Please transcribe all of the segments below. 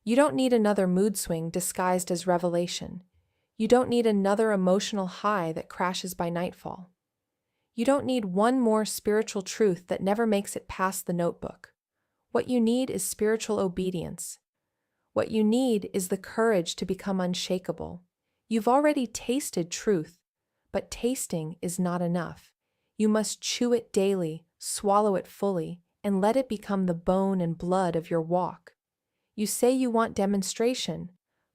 You don't need another mood swing disguised as revelation. You don't need another emotional high that crashes by nightfall. You don't need one more spiritual truth that never makes it past the notebook. What you need is spiritual obedience. What you need is the courage to become unshakable. You've already tasted truth, but tasting is not enough. You must chew it daily, swallow it fully, and let it become the bone and blood of your walk. You say you want demonstration,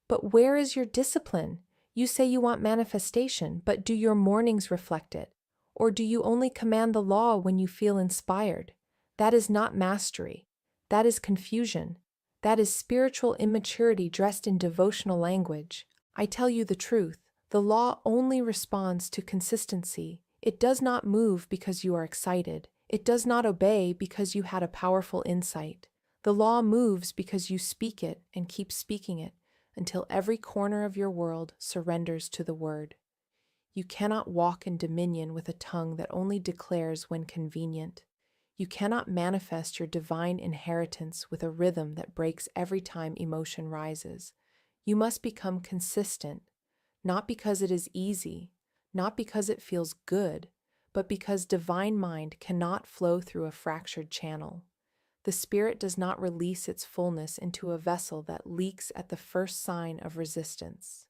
but where is your discipline? You say you want manifestation, but do your mornings reflect it? Or do you only command the law when you feel inspired? That is not mastery. That is confusion. That is spiritual immaturity dressed in devotional language. I tell you the truth, the law only responds to consistency. It does not move because you are excited. It does not obey because you had a powerful insight. The law moves because you speak it and keep speaking it until every corner of your world surrenders to the word. You cannot walk in dominion with a tongue that only declares when convenient. You cannot manifest your divine inheritance with a rhythm that breaks every time emotion rises. You must become consistent, not because it is easy, not because it feels good, but because divine mind cannot flow through a fractured channel. The Spirit does not release its fullness into a vessel that leaks at the first sign of resistance.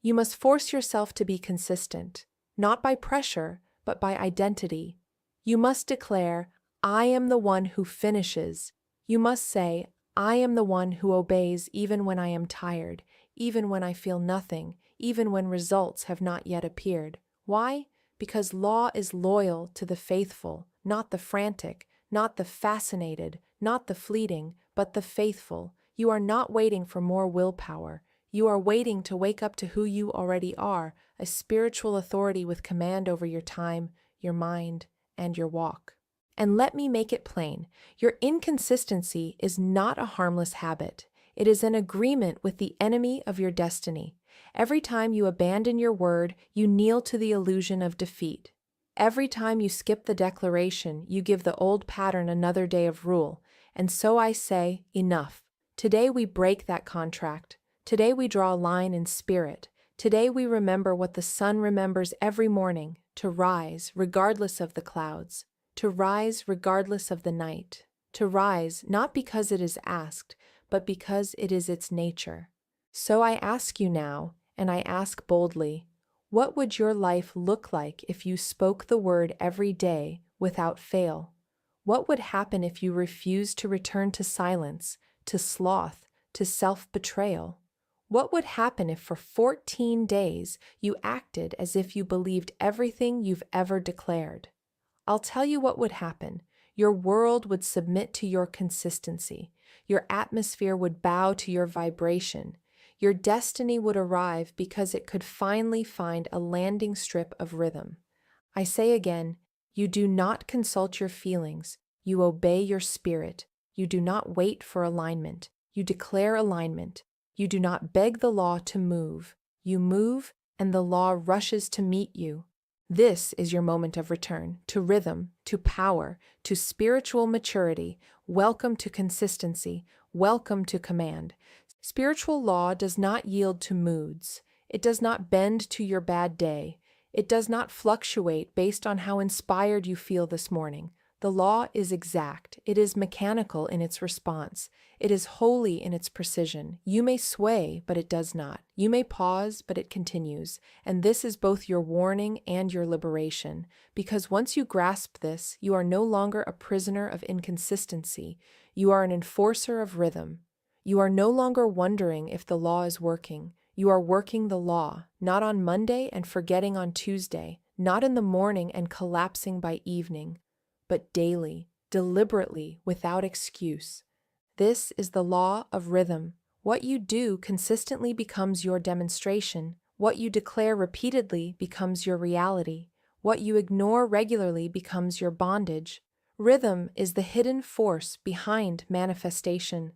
You must force yourself to be consistent, not by pressure, but by identity. You must declare, I am the one who finishes. You must say, I am the one who obeys even when I am tired, even when I feel nothing, even when results have not yet appeared. Why? Because law is loyal to the faithful, not the frantic, not the fascinated, not the fleeting, but the faithful. You are not waiting for more willpower. You are waiting to wake up to who you already are, a spiritual authority with command over your time, your mind, and your walk. And let me make it plain, your inconsistency is not a harmless habit. It is an agreement with the enemy of your destiny. Every time you abandon your word, you kneel to the illusion of defeat. Every time you skip the declaration, you give the old pattern another day of rule. And so I say, enough. Today we break that contract. Today we draw a line in spirit. Today we remember what the sun remembers every morning, to rise regardless of the clouds, to rise regardless of the night, to rise not because it is asked, but because it is its nature. So I ask you now, and I ask boldly, what would your life look like if you spoke the word every day without fail? What would happen if you refused to return to silence, to sloth, to self-betrayal? What would happen if for 14 days you acted as if you believed everything you've ever declared? I'll tell you what would happen. Your world would submit to your consistency. Your atmosphere would bow to your vibration. Your destiny would arrive because it could finally find a landing strip of rhythm. I say again, you do not consult your feelings. You obey your spirit. You do not wait for alignment. You declare alignment. You do not beg the law to move. You move, and the law rushes to meet you. This is your moment of return, to rhythm, to power, to spiritual maturity. Welcome to consistency. Welcome to command. Spiritual law does not yield to moods. It does not bend to your bad day. It does not fluctuate based on how inspired you feel this morning. The law is exact. It is mechanical in its response. It is holy in its precision. You may sway, but it does not. You may pause, but it continues. And this is both your warning and your liberation, because once you grasp this, you are no longer a prisoner of inconsistency. You are an enforcer of rhythm. You are no longer wondering if the law is working. You are working the law, not on Monday and forgetting on Tuesday, not in the morning and collapsing by evening, but daily, deliberately, without excuse. This is the law of rhythm. What you do consistently becomes your demonstration. What you declare repeatedly becomes your reality. What you ignore regularly becomes your bondage. Rhythm is the hidden force behind manifestation.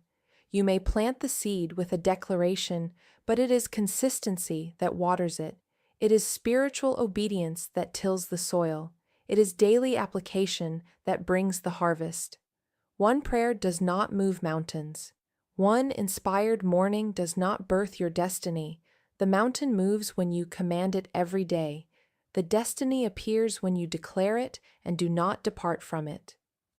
You may plant the seed with a declaration, but it is consistency that waters it. It is spiritual obedience that tills the soil. It is daily application that brings the harvest. One prayer does not move mountains. One inspired morning does not birth your destiny. The mountain moves when you command it every day. The destiny appears when you declare it and do not depart from it.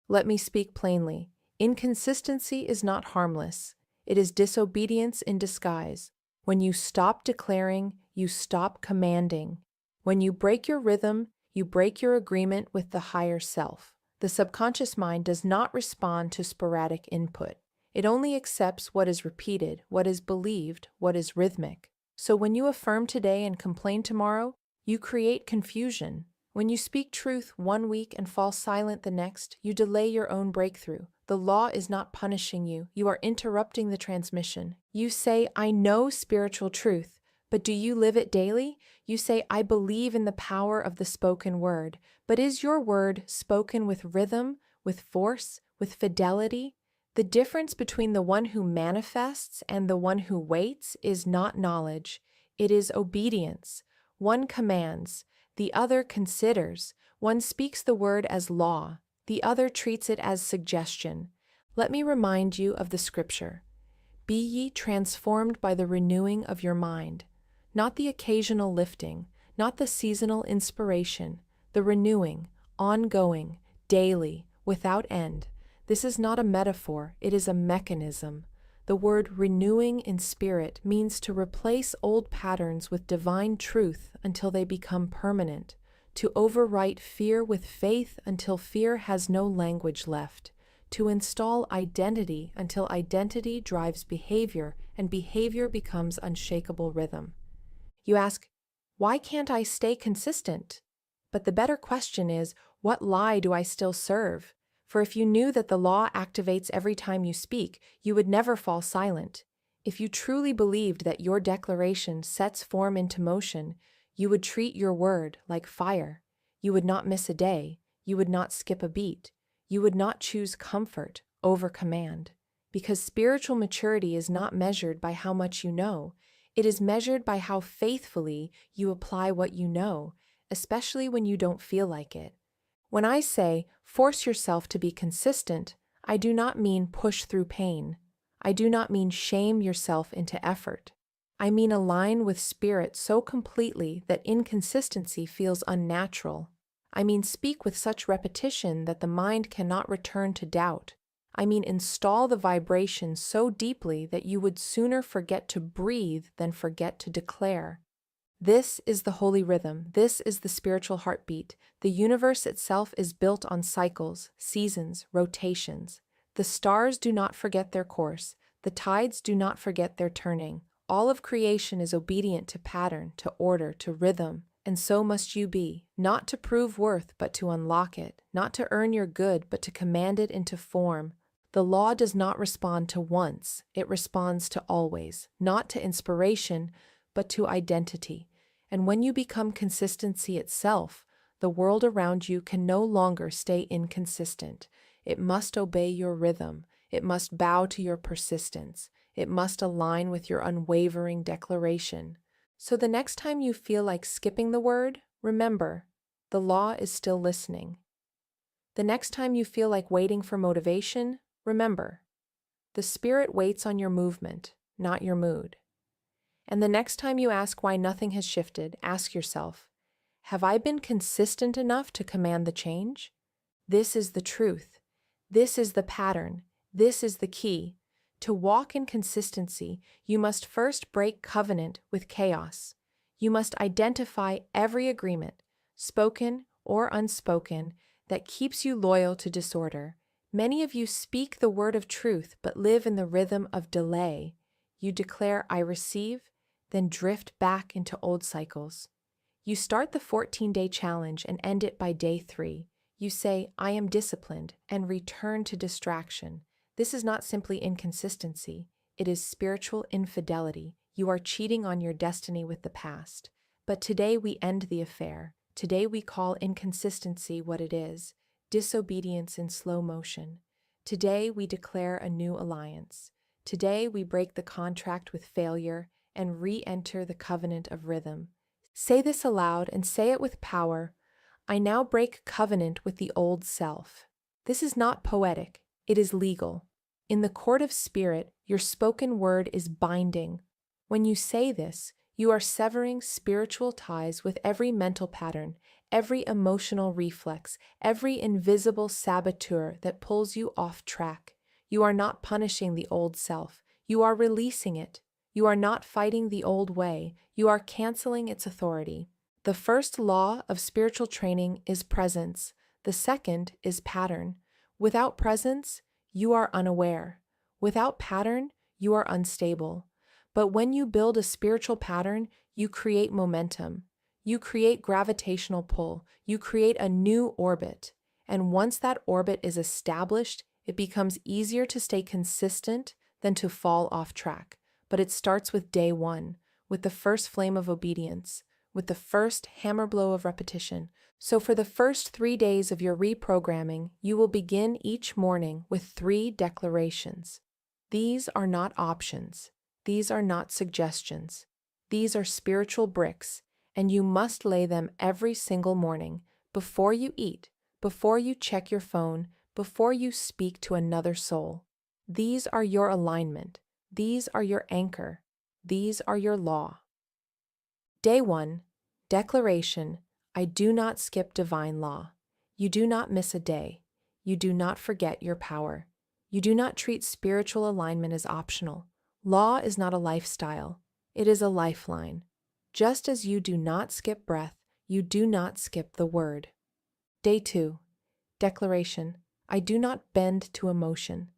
Let me speak plainly. Inconsistency is not harmless. It is disobedience in disguise. When you stop declaring, you stop commanding. When you break your rhythm, you break your agreement with the higher self. The subconscious mind does not respond to sporadic input. It only accepts what is repeated, what is believed, what is rhythmic. So when you affirm today and complain tomorrow, you create confusion. When you speak truth one week and fall silent the next, you delay your own breakthrough. The law is not punishing you. You are interrupting the transmission. You say, I know spiritual truth, but do you live it daily? You say, I believe in the power of the spoken word, but is your word spoken with rhythm, with force, with fidelity? The difference between the one who manifests and the one who waits is not knowledge. It is obedience. One commands, the other considers. One speaks the word as law, the other treats it as suggestion. Let me remind you of the scripture. Be ye transformed by the renewing of your mind. Not the occasional lifting, not the seasonal inspiration, the renewing, ongoing, daily, without end. This is not a metaphor, it is a mechanism. The word renewing in spirit means to replace old patterns with divine truth until they become permanent, to overwrite fear with faith until fear has no language left, to install identity until identity drives behavior and behavior becomes unshakable rhythm. You ask, why can't I stay consistent? But the better question is, what lie do I still serve? For if you knew that the law activates every time you speak, you would never fall silent. If you truly believed that your declaration sets form into motion, you would treat your word like fire. You would not miss a day. You would not skip a beat. You would not choose comfort over command. Because spiritual maturity is not measured by how much you know. It is measured by how faithfully you apply what you know, especially when you don't feel like it. When I say, force yourself to be consistent, I do not mean push through pain. I do not mean shame yourself into effort. I mean align with spirit so completely that inconsistency feels unnatural. I mean speak with such repetition that the mind cannot return to doubt. I mean install the vibration so deeply that you would sooner forget to breathe than forget to declare. This is the holy rhythm. This is the spiritual heartbeat. The universe itself is built on cycles, seasons, rotations. The stars do not forget their course. The tides do not forget their turning. All of creation is obedient to pattern, to order, to rhythm. And so must you be, not to prove worth, but to unlock it, not to earn your good, but to command it into form. The law does not respond to once. It responds to always, not to inspiration, but to identity. And when you become consistency itself, the world around you can no longer stay inconsistent. It must obey your rhythm. It must bow to your persistence. It must align with your unwavering declaration. So the next time you feel like skipping the word, remember, the law is still listening. The next time you feel like waiting for motivation, remember, the spirit waits on your movement, not your mood. And the next time you ask why nothing has shifted, ask yourself, have I been consistent enough to command the change? This is the truth. This is the pattern. This is the key. To walk in consistency, you must first break covenant with chaos. You must identify every agreement, spoken or unspoken, that keeps you loyal to disorder. Many of you speak the word of truth but live in the rhythm of delay. You declare, I receive, then drift back into old cycles. You start the 14-day challenge and end it by day 3. You say, I am disciplined, and return to distraction. This is not simply inconsistency. It is spiritual infidelity. You are cheating on your destiny with the past. But today we end the affair. Today we call inconsistency what it is, disobedience in slow motion. Today we declare a new alliance. Today we break the contract with failure and re-enter the covenant of rhythm. Say this aloud and say it with power. I now break covenant with the old self. This is not poetic. It is legal. In the court of spirit, your spoken word is binding. When you say this, you are severing spiritual ties with every mental pattern, every emotional reflex, every invisible saboteur that pulls you off track. You are not punishing the old self. You are releasing it. You are not fighting the old way. You are canceling its authority. The first law of spiritual training is presence. The second is pattern. Without presence, you are unaware. Without pattern, you are unstable. But when you build a spiritual pattern, you create momentum. You create gravitational pull. You create a new orbit. And once that orbit is established, it becomes easier to stay consistent than to fall off track. But it starts with day one, with the first flame of obedience, with the first hammer blow of repetition. So for the first 3 days of your reprogramming, you will begin each morning with 3 declarations. These are not options. These are not suggestions. These are spiritual bricks, and you must lay them every single morning, before you eat, before you check your phone, before you speak to another soul. These are your alignment. These are your anchor. These are your law. Day 1, declaration. I do not skip divine law. You do not miss a day. You do not forget your power. You do not treat spiritual alignment as optional. Law is not a lifestyle. It is a lifeline. Just as you do not skip breath, you do not skip the word. Day 2, declaration. I do not bend to emotion.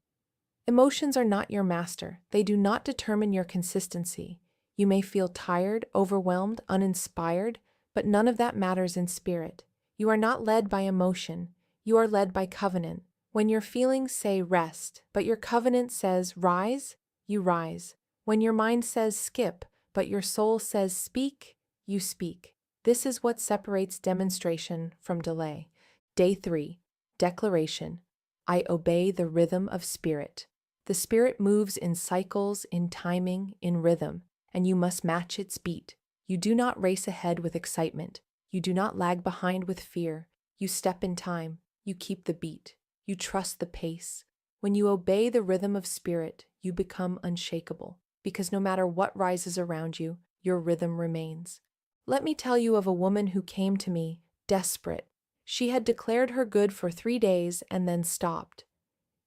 Emotions are not your master. They do not determine your consistency. You may feel tired, overwhelmed, uninspired, but none of that matters in spirit. You are not led by emotion. You are led by covenant. When your feelings say rest, but your covenant says rise, you rise. When your mind says skip, but your soul says speak, you speak. This is what separates demonstration from delay. Day 3, declaration. I obey the rhythm of spirit. The spirit moves in cycles, in timing, in rhythm, and you must match its beat. You do not race ahead with excitement. You do not lag behind with fear. You step in time. You keep the beat. You trust the pace. When you obey the rhythm of spirit, you become unshakable, because no matter what rises around you, your rhythm remains. Let me tell you of a woman who came to me, desperate. She had declared her good for 3 days and then stopped.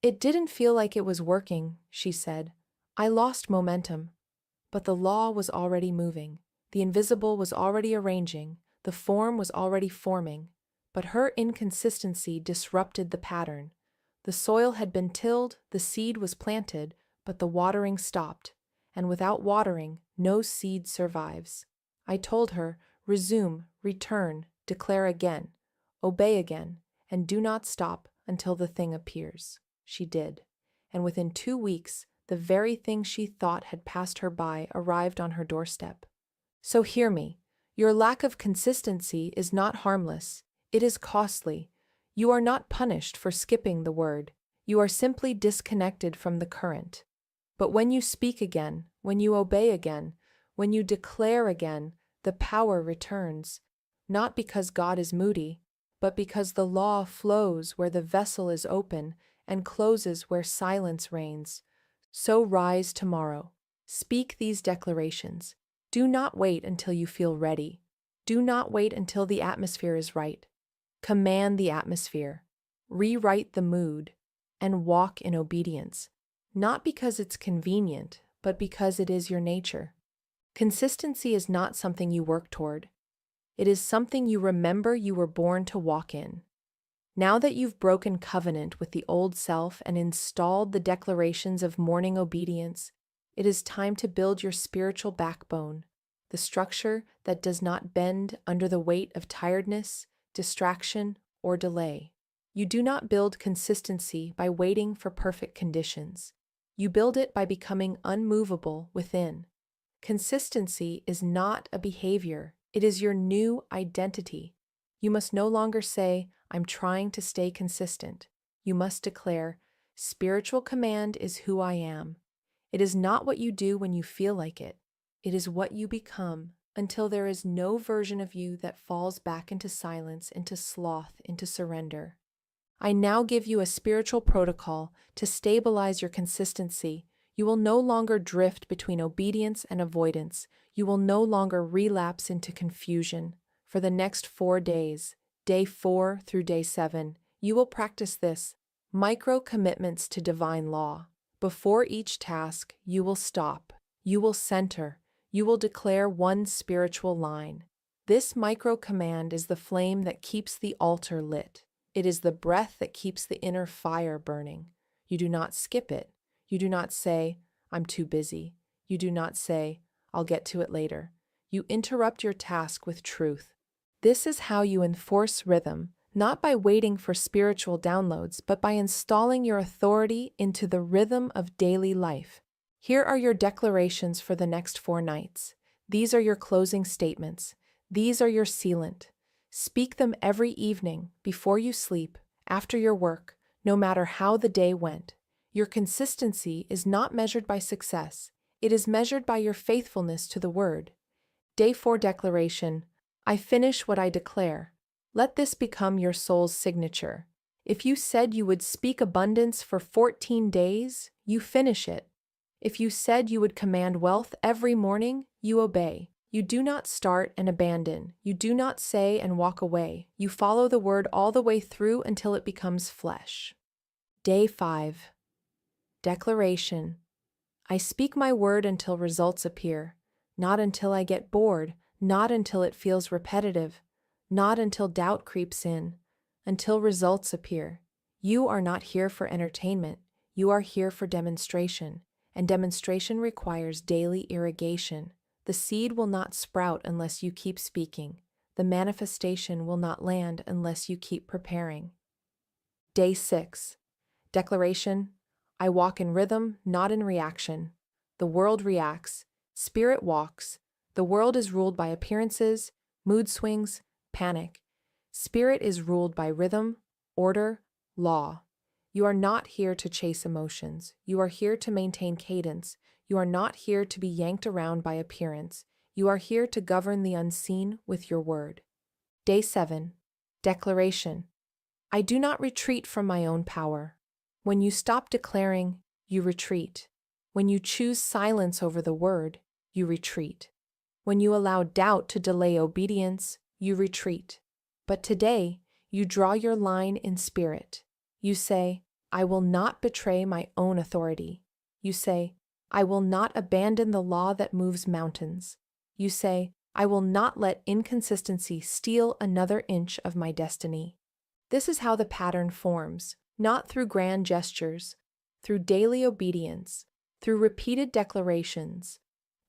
It didn't feel like it was working, she said. I lost momentum. But the law was already moving. The invisible was already arranging. The form was already forming. But her inconsistency disrupted the pattern. The soil had been tilled, the seed was planted, but the watering stopped. And without watering, no seed survives. I told her, resume, return, declare again, obey again, and do not stop until the thing appears. She did. And within 2 weeks, the very thing she thought had passed her by arrived on her doorstep. So hear me. Your lack of consistency is not harmless. It is costly. You are not punished for skipping the word. You are simply disconnected from the current. But when you speak again, when you obey again, when you declare again, the power returns. Not because God is moody, but because the law flows where the vessel is open and closes where silence reigns. So rise tomorrow. Speak these declarations. Do not wait until you feel ready. Do not wait until the atmosphere is right. Command the atmosphere. Rewrite the mood. And walk in obedience. Not because it's convenient, but because it is your nature. Consistency is not something you work toward. It is something you remember you were born to walk in. Now that you've broken covenant with the old self and installed the declarations of morning obedience, it is time to build your spiritual backbone, the structure that does not bend under the weight of tiredness, distraction, or delay. You do not build consistency by waiting for perfect conditions. You build it by becoming unmovable within. Consistency is not a behavior, it is your new identity. You must no longer say, I'm trying to stay consistent. You must declare, spiritual command is who I am. It is not what you do when you feel like it. It is what you become until there is no version of you that falls back into silence, into sloth, into surrender. I now give you a spiritual protocol to stabilize your consistency. You will no longer drift between obedience and avoidance. You will no longer relapse into confusion. For the next 4 days, day 4 through day 7, you will practice this micro commitments to divine law. Before each task, you will stop. You will center. You will declare one spiritual line. This micro command is the flame that keeps the altar lit. It is the breath that keeps the inner fire burning. You do not skip it. You do not say, I'm too busy. You do not say, I'll get to it later. You interrupt your task with truth. This is how you enforce rhythm, not by waiting for spiritual downloads, but by installing your authority into the rhythm of daily life. Here are your declarations for the next 4 nights. These are your closing statements. These are your sealant. Speak them every evening, before you sleep, after your work, no matter how the day went. Your consistency is not measured by success. It is measured by your faithfulness to the word. Day 4 declaration. I finish what I declare. Let this become your soul's signature. If you said you would speak abundance for 14 days, you finish it. If you said you would command wealth every morning, you obey. You do not start and abandon. You do not say and walk away. You follow the word all the way through until it becomes flesh. Day 5. Declaration. I speak my word until results appear, not until I get bored, not until it feels repetitive, not until doubt creeps in, until results appear. You are not here for entertainment. You are here for demonstration, and demonstration requires daily irrigation. The seed will not sprout unless you keep speaking. The manifestation will not land unless you keep preparing. Day 6. Declaration. I walk in rhythm, not in reaction. The world reacts. Spirit walks. The world is ruled by appearances, mood swings, panic. Spirit is ruled by rhythm, order, law. You are not here to chase emotions. You are here to maintain cadence. You are not here to be yanked around by appearance. You are here to govern the unseen with your word. Day 7. Declaration. I do not retreat from my own power. When you stop declaring, you retreat. When you choose silence over the word, you retreat. When you allow doubt to delay obedience, you retreat. But today, you draw your line in spirit. You say, I will not betray my own authority. You say, I will not abandon the law that moves mountains. You say, I will not let inconsistency steal another inch of my destiny. This is how the pattern forms, not through grand gestures, through daily obedience, through repeated declarations,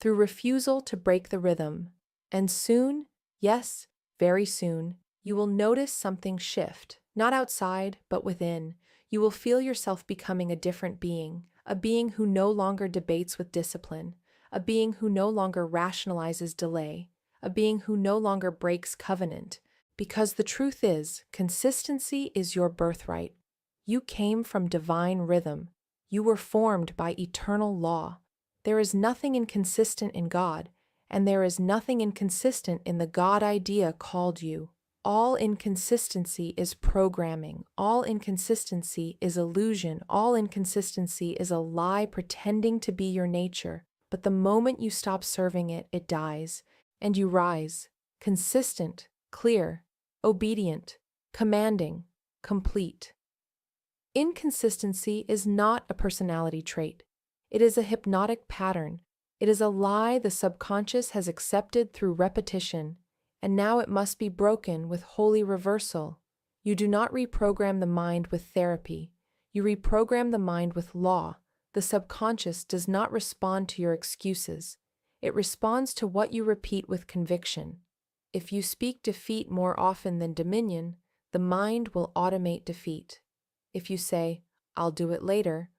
through refusal to break the rhythm. And soon, yes, very soon, you will notice something shift, not outside, but within. You will feel yourself becoming a different being, a being who no longer debates with discipline, a being who no longer rationalizes delay, a being who no longer breaks covenant. Because the truth is, consistency is your birthright. You came from divine rhythm. You were formed by eternal law. There is nothing inconsistent in God, and there is nothing inconsistent in the God idea called you. All inconsistency is programming. All inconsistency is illusion. All inconsistency is a lie pretending to be your nature. But the moment you stop serving it, it dies, and you rise, consistent, clear, obedient, commanding, complete. Inconsistency is not a personality trait. It is a hypnotic pattern. It is a lie the subconscious has accepted through repetition, and now it must be broken with holy reversal. You do not reprogram the mind with therapy. You reprogram the mind with law. The subconscious does not respond to your excuses. It responds to what you repeat with conviction. If you speak defeat more often than dominion, the mind will automate defeat. If you say, I'll do it later,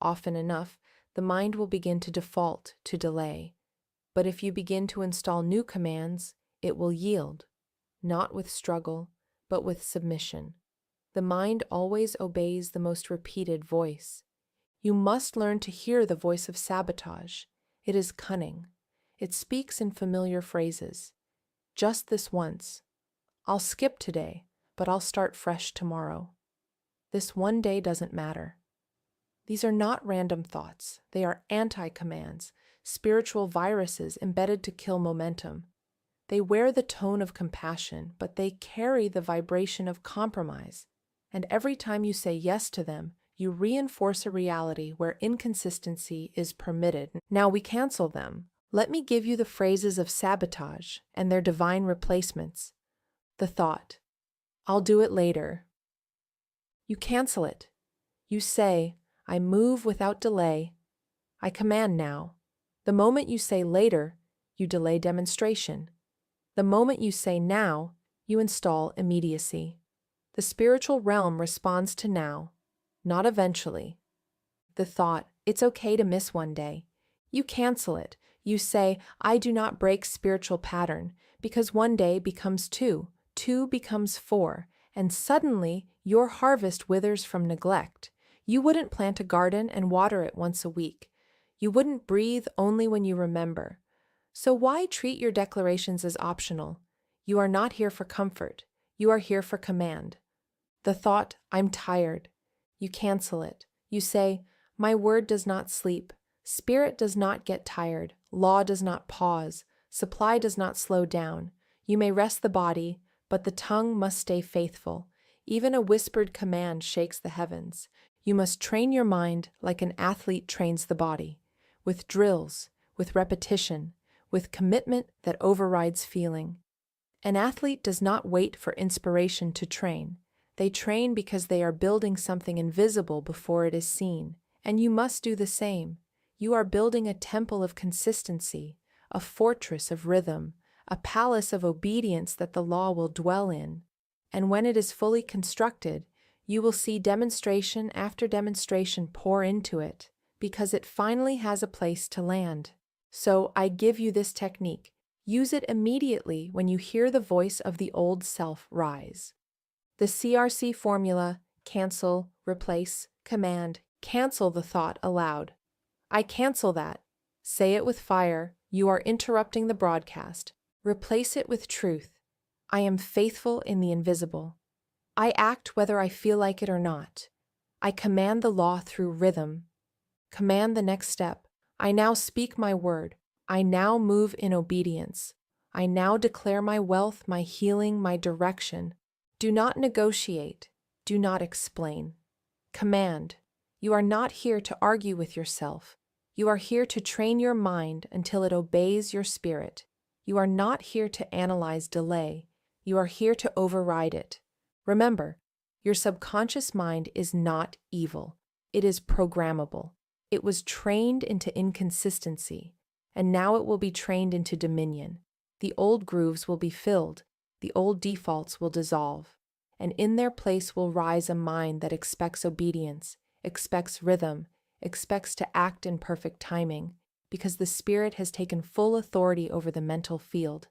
often enough, the mind will begin to default to delay. But if you begin to install new commands, it will yield, not with struggle, but with submission. The mind always obeys the most repeated voice. You must learn to hear the voice of sabotage. It is cunning. It speaks in familiar phrases. Just this once. I'll skip today, but I'll start fresh tomorrow. This one day doesn't matter. These are not random thoughts. They are anti-commands, spiritual viruses embedded to kill momentum. They wear the tone of compassion, but they carry the vibration of compromise. And every time you say yes to them, you reinforce a reality where inconsistency is permitted. Now we cancel them. Let me give you the phrases of sabotage and their divine replacements. The thought, I'll do it later. You cancel it. You say, I move without delay. I command now. The moment you say later, you delay demonstration. The moment you say now, you install immediacy. The spiritual realm responds to now, not eventually. The thought, it's okay to miss one day. You cancel it. You say, I do not break spiritual pattern, because one day becomes two becomes four, and suddenly your harvest withers from neglect. You wouldn't plant a garden and water it once a week. You wouldn't breathe only when you remember. So why treat your declarations as optional? You are not here for comfort. You are here for command. The thought, I'm tired. You cancel it. You say, my word does not sleep. Spirit does not get tired. Law does not pause. Supply does not slow down. You may rest the body, but the tongue must stay faithful. Even a whispered command shakes the heavens. You must train your mind like an athlete trains the body, with drills, with repetition, with commitment that overrides feeling. An athlete does not wait for inspiration to train. They train because they are building something invisible before it is seen, and you must do the same. You are building a temple of consistency, a fortress of rhythm, a palace of obedience that the law will dwell in. And when it is fully constructed, you will see demonstration after demonstration pour into it, because it finally has a place to land. So I give you this technique. Use it immediately when you hear the voice of the old self rise. The CRC formula, cancel, replace, command, cancel the thought aloud. I cancel that. Say it with fire. You are interrupting the broadcast. Replace it with truth. I am faithful in the invisible. I act whether I feel like it or not. I command the law through rhythm. Command the next step. I now speak my word. I now move in obedience. I now declare my wealth, my healing, my direction. Do not negotiate. Do not explain. Command. You are not here to argue with yourself. You are here to train your mind until it obeys your spirit. You are not here to analyze delay. You are here to override it. Remember, your subconscious mind is not evil. It is programmable. It was trained into inconsistency, and now it will be trained into dominion. The old grooves will be filled, the old defaults will dissolve, and in their place will rise a mind that expects obedience, expects rhythm, expects to act in perfect timing, because the spirit has taken full authority over the mental field.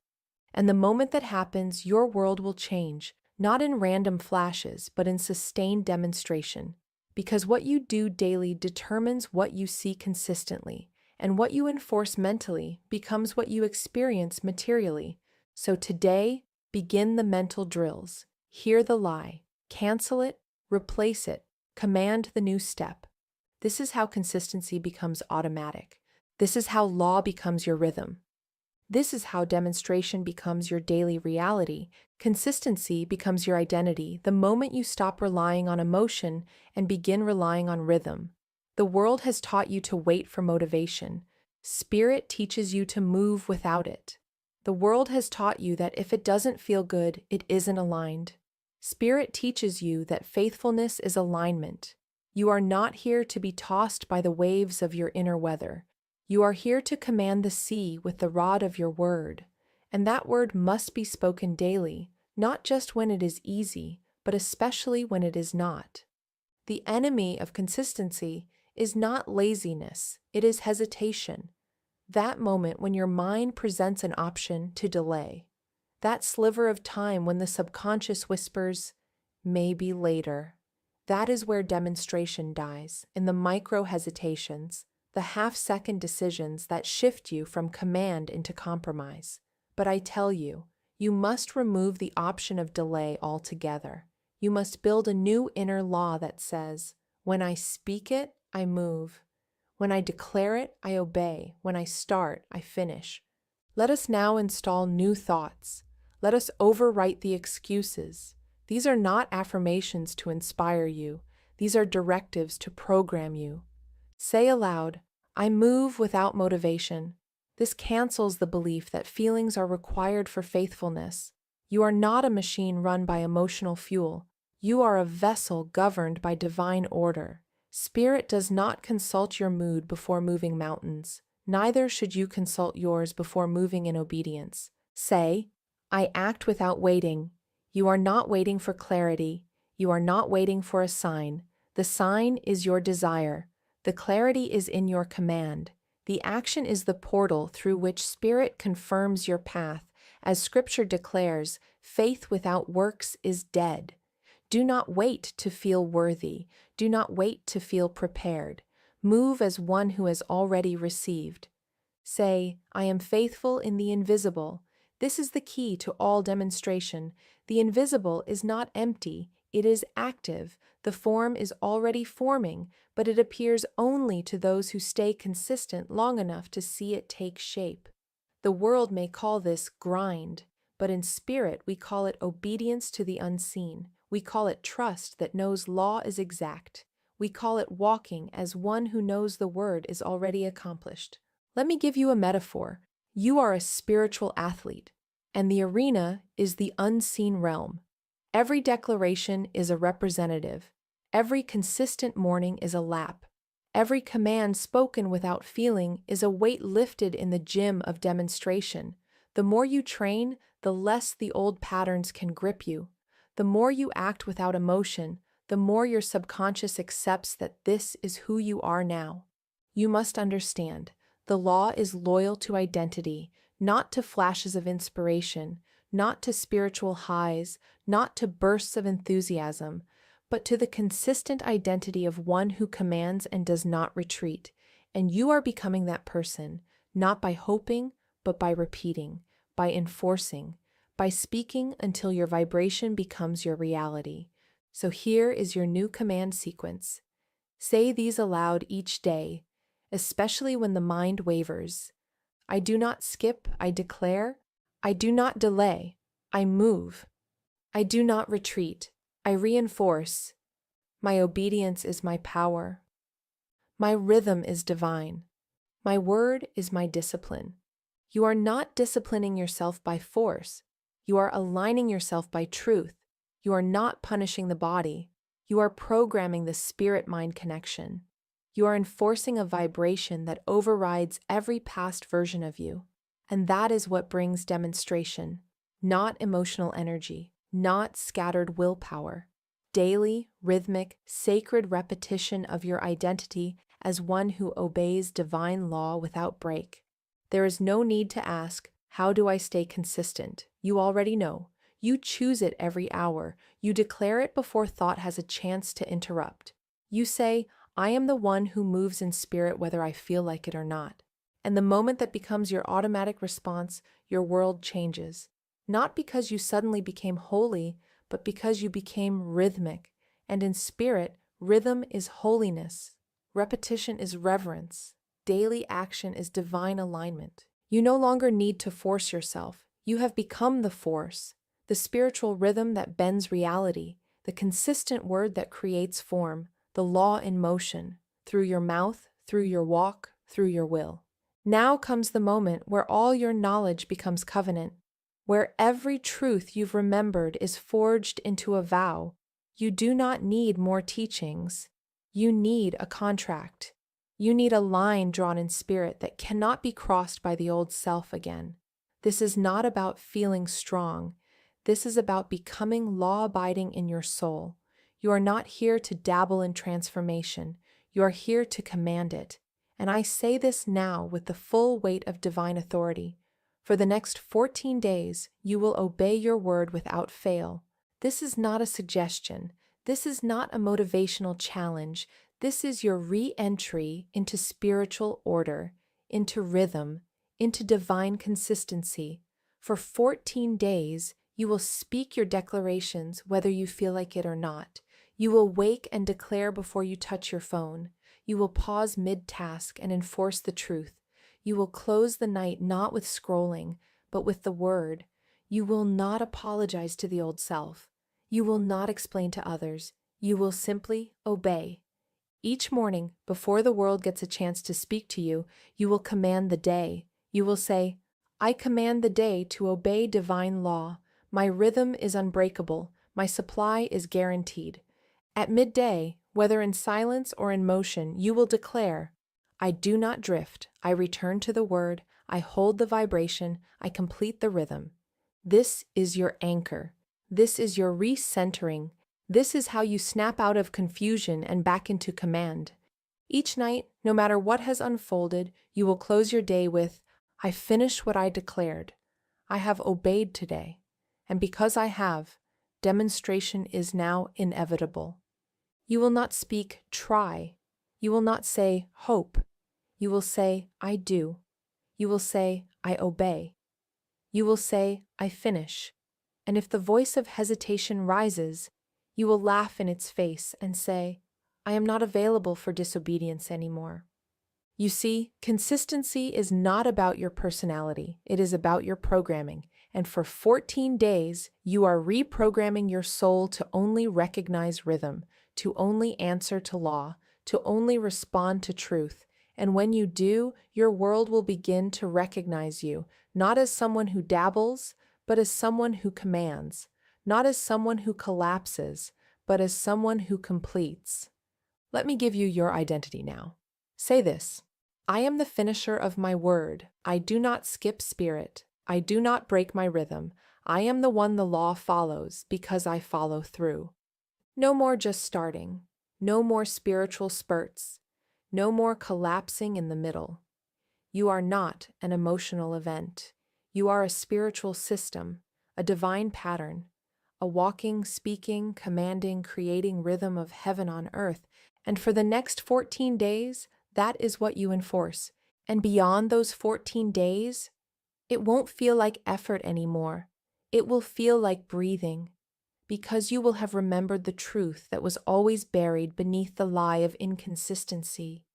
And the moment that happens, your world will change, not in random flashes, but in sustained demonstration. Because what you do daily determines what you see consistently, and what you enforce mentally becomes what you experience materially. So today, begin the mental drills. Hear the lie, cancel it, replace it, command the new step. This is how consistency becomes automatic. This is how law becomes your rhythm. This is how demonstration becomes your daily reality. Consistency becomes your identity the moment you stop relying on emotion and begin relying on rhythm. The world has taught you to wait for motivation. Spirit teaches you to move without it. The world has taught you that if it doesn't feel good, it isn't aligned. Spirit teaches you that faithfulness is alignment. You are not here to be tossed by the waves of your inner weather. You are here to command the sea with the rod of your word, and that word must be spoken daily, not just when it is easy, but especially when it is not. The enemy of consistency is not laziness, it is hesitation. That moment when your mind presents an option to delay. That sliver of time when the subconscious whispers, maybe later. That is where demonstration dies, in the micro hesitations, the half-second decisions that shift you from command into compromise. But I tell you, you must remove the option of delay altogether. You must build a new inner law that says, when I speak it, I move. When I declare it, I obey. When I start, I finish. Let us now install new thoughts. Let us overwrite the excuses. These are not affirmations to inspire you. These are directives to program you. Say aloud, I move without motivation. This cancels the belief that feelings are required for faithfulness. You are not a machine run by emotional fuel. You are a vessel governed by divine order. Spirit does not consult your mood before moving mountains. Neither should you consult yours before moving in obedience. Say, I act without waiting. You are not waiting for clarity. You are not waiting for a sign. The sign is your desire. The clarity is in your command. The action is the portal through which Spirit confirms your path. As Scripture declares, faith without works is dead. Do not wait to feel worthy. Do not wait to feel prepared. Move as one who has already received. Say, I am faithful in the invisible. This is the key to all demonstration. The invisible is not empty, it is active. The form is already forming, but it appears only to those who stay consistent long enough to see it take shape. The world may call this grind, but in spirit we call it obedience to the unseen. We call it trust that knows law is exact. We call it walking as one who knows the word is already accomplished. Let me give you a metaphor. You are a spiritual athlete, and the arena is the unseen realm. Every declaration is a representative. Every consistent morning is a lap. Every command spoken without feeling is a weight lifted in the gym of demonstration. The more you train, the less the old patterns can grip you. The more you act without emotion, the more your subconscious accepts that this is who you are now. You must understand, the law is loyal to identity, not to flashes of inspiration, not to spiritual highs, not to bursts of enthusiasm, but to the consistent identity of one who commands and does not retreat. And you are becoming that person, not by hoping, but by repeating, by enforcing, by speaking until your vibration becomes your reality. So here is your new command sequence. Say these aloud each day, especially when the mind wavers. I do not skip, I declare. I do not delay, I move. I do not retreat, I reinforce. My obedience is my power. My rhythm is divine. My word is my discipline. You are not disciplining yourself by force. You are aligning yourself by truth. You are not punishing the body. You are programming the spirit-mind connection. You are enforcing a vibration that overrides every past version of you. And that is what brings demonstration, not emotional energy, not scattered willpower. Daily, rhythmic, sacred repetition of your identity as one who obeys divine law without break. There is no need to ask, how do I stay consistent? You already know. You choose it every hour. You declare it before thought has a chance to interrupt. You say, I am the one who moves in spirit whether I feel like it or not. And the moment that becomes your automatic response, your world changes. Not because you suddenly became holy, but because you became rhythmic. And in spirit, rhythm is holiness. Repetition is reverence. Daily action is divine alignment. You no longer need to force yourself. You have become the force, the spiritual rhythm that bends reality, the consistent word that creates form, the law in motion, through your mouth, through your walk, through your will. Now comes the moment where all your knowledge becomes covenant, where every truth you've remembered is forged into a vow. You do not need more teachings. You need a contract. You need a line drawn in spirit that cannot be crossed by the old self again. This is not about feeling strong. This is about becoming law-abiding in your soul. You are not here to dabble in transformation. You are here to command it. And I say this now with the full weight of divine authority. For the next 14 days, you will obey your word without fail. This is not a suggestion. This is not a motivational challenge. This is your re-entry into spiritual order, into rhythm, into divine consistency. For 14 days, You will speak your declarations whether you feel like it or not. You will wake and declare before you touch your phone. You will pause mid-task and enforce the truth. You will close the night not with scrolling, but with the word. You will not apologize to the old self. You will not explain to others. You will simply obey. Each morning, before the world gets a chance to speak to you, you will command the day. You will say, I command the day to obey divine law. My rhythm is unbreakable. My supply is guaranteed. At midday, whether in silence or in motion, you will declare, I do not drift. I return to the word. I hold the vibration. I complete the rhythm. This is your anchor. This is your recentering. This is how you snap out of confusion and back into command. Each night, no matter what has unfolded, you will close your day with, I finished what I declared. I have obeyed today. And because I have, demonstration is now inevitable. You will not speak try. You will not say hope. You will say I do. You will say I obey. You will say I finish. And if the voice of hesitation rises, you will laugh in its face and say, I am not available for disobedience anymore. You see, consistency is not about your personality. It is about your programming. And for 14 days, you are reprogramming your soul to only recognize rhythm, to only answer to law, to only respond to truth. And when you do, your world will begin to recognize you, not as someone who dabbles, but as someone who commands, not as someone who collapses, but as someone who completes. Let me give you your identity now. Say this, I am the finisher of my word. I do not skip spirit. I do not break my rhythm. I am the one the law follows because I follow through. No more just starting. No more spiritual spurts. No more collapsing in the middle. You are not an emotional event. You are a spiritual system, a divine pattern, a walking, speaking, commanding, creating rhythm of heaven on earth. And for the next 14 days, that is what you enforce. And beyond those 14 days, it won't feel like effort anymore. It will feel like breathing, because you will have remembered the truth that was always buried beneath the lie of inconsistency.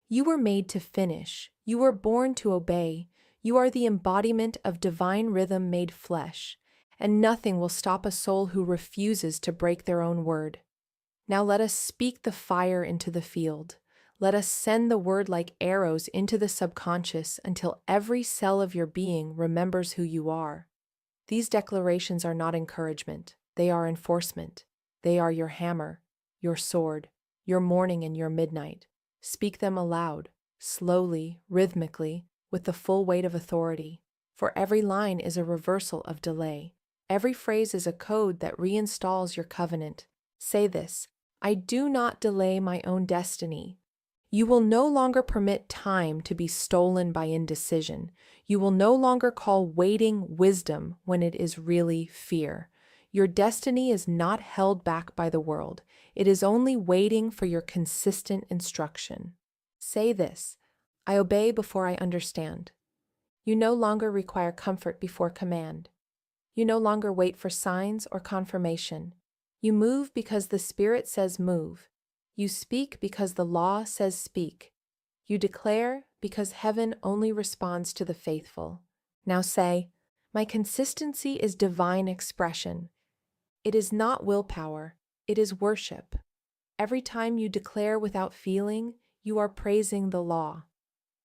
You were made to finish. You were born to obey. You are the embodiment of divine rhythm made flesh, and nothing will stop a soul who refuses to break their own word. Now let us speak the fire into the field. Let us send the word like arrows into the subconscious until every cell of your being remembers who you are. These declarations are not encouragement. They are enforcement. They are your hammer, your sword, your morning and your midnight. Speak them aloud, slowly, rhythmically, with the full weight of authority. For every line is a reversal of delay. Every phrase is a code that reinstalls your covenant. Say this, I do not delay my own destiny. You will no longer permit time to be stolen by indecision. You will no longer call waiting wisdom when it is really fear. Your destiny is not held back by the world. It is only waiting for your consistent instruction. Say this, I obey before I understand. You no longer require comfort before command. You no longer wait for signs or confirmation. You move because the Spirit says move. You speak because the law says speak. You declare because heaven only responds to the faithful. Now say, my consistency is divine expression. It is not willpower, it is worship. Every time you declare without feeling, you are praising the law.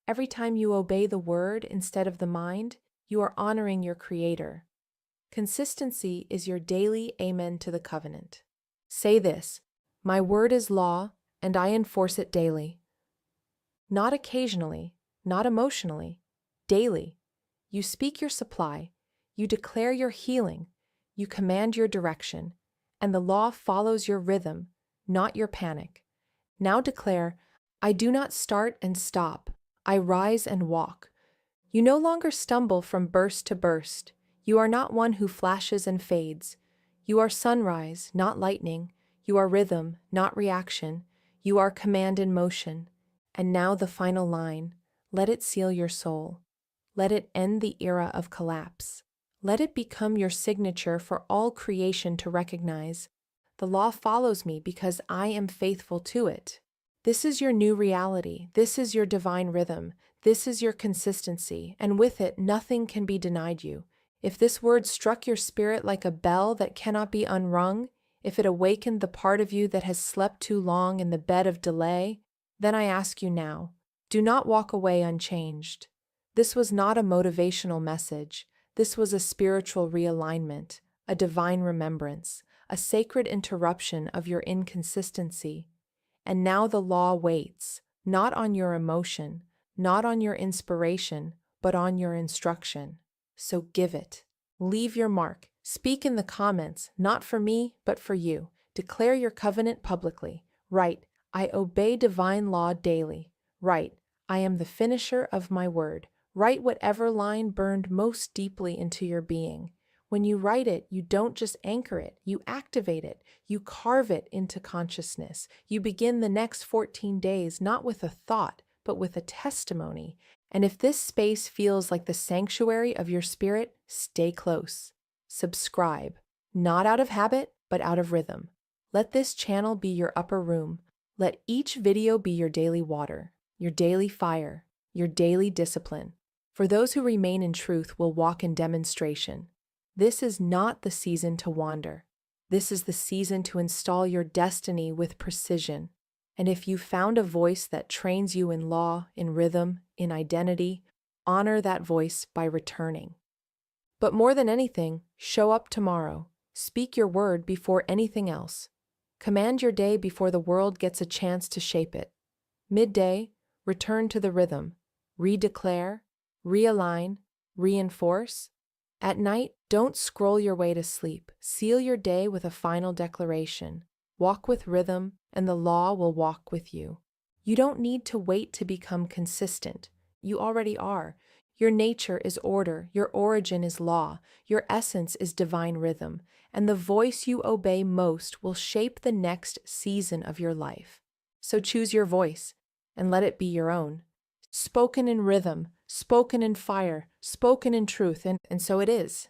Every time you obey the word instead of the mind, you are honoring your Creator. Consistency is your daily amen to the covenant. Say this, my word is law, and I enforce it daily. Not occasionally, not emotionally, daily. You speak your supply, you declare your healing, you command your direction, and the law follows your rhythm, not your panic. Now declare, I do not start and stop, I rise and walk. You no longer stumble from burst to burst. You are not one who flashes and fades. You are sunrise, not lightning. You are rhythm, not reaction. You are command in motion. And now the final line, let it seal your soul. Let it end the era of collapse. Let it become your signature for all creation to recognize. The law follows me because I am faithful to it. This is your new reality. This is your divine rhythm. This is your consistency, and with it, nothing can be denied you. If this word struck your spirit like a bell that cannot be unrung, if it awakened the part of you that has slept too long in the bed of delay, then I ask you now, do not walk away unchanged. This was not a motivational message. This was a spiritual realignment, a divine remembrance, a sacred interruption of your inconsistency. And now the law waits, not on your emotion, not on your inspiration, but on your instruction. So give it. Leave your mark. Speak in the comments, not for me, but for you. Declare your covenant publicly. Write, I obey divine law daily. Write, I am the finisher of my word. Write whatever line burned most deeply into your being. When you write it, you don't just anchor it, you activate it, you carve it into consciousness. You begin the next 14 days not with a thought, but with a testimony. And if this space feels like the sanctuary of your spirit, stay close. Subscribe, not out of habit, but out of rhythm. Let this channel be your upper room. Let each video be your daily water, your daily fire, your daily discipline. For those who remain in truth will walk in demonstration. This is not the season to wander. This is the season to install your destiny with precision. And if you found a voice that trains you in law, in rhythm, in identity, honor that voice by returning. But more than anything, show up tomorrow. Speak your word before anything else. Command your day before the world gets a chance to shape it. Midday, return to the rhythm. Redeclare, realign, reinforce. At night, don't scroll your way to sleep. Seal your day with a final declaration. Walk with rhythm, and the law will walk with you. You don't need to wait to become consistent. You already are. Your nature is order, your origin is law, your essence is divine rhythm, and the voice you obey most will shape the next season of your life. So choose your voice, and let it be your own. Spoken in rhythm, spoken in fire, spoken in truth, and so it is.